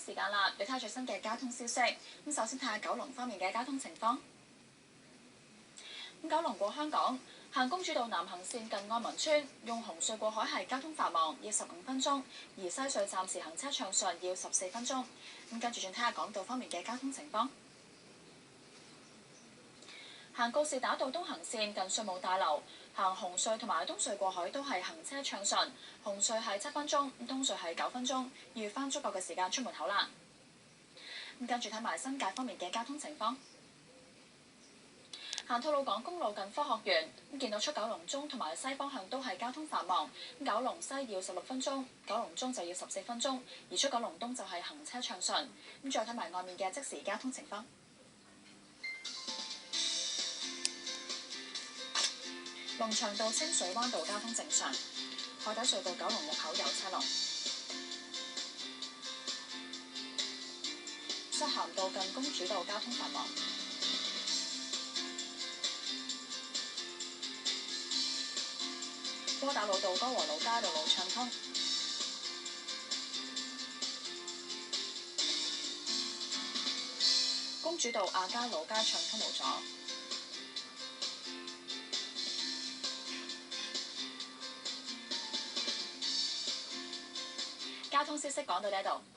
時間啦，要睇下最新嘅交通消息。咁首先睇下九龍方面嘅交通情況。九龍過香港，行公主道南行線近愛民村，用紅隧過海係交通繁忙，要15分鐘；而西隧暫時行車暢順，要14分鐘。跟住轉睇下港島方面嘅交通情況。行告士打道東行線近稅務大樓，行紅隧同埋東隧過海都係行車暢順，紅隧係7分鐘，東隧係9分鐘，要預翻足夠嘅時間出門口啦。跟住睇埋新界方面嘅交通情況。行吐露港公路近科學園，見到出九龍中同埋西方向都係交通繁忙，九龍西要16分鐘，九龍中就要14分鐘，而出九龍東就係行車暢順。再睇埋外面嘅即時交通情況。龍翔道清水灣道交通正常，海底隧道九龍入口有車龍。漆咸道近公主道交通繁忙。窩打老道歌和老街道路暢通。公主道亞皆老街暢通無阻。交通消息講到呢度。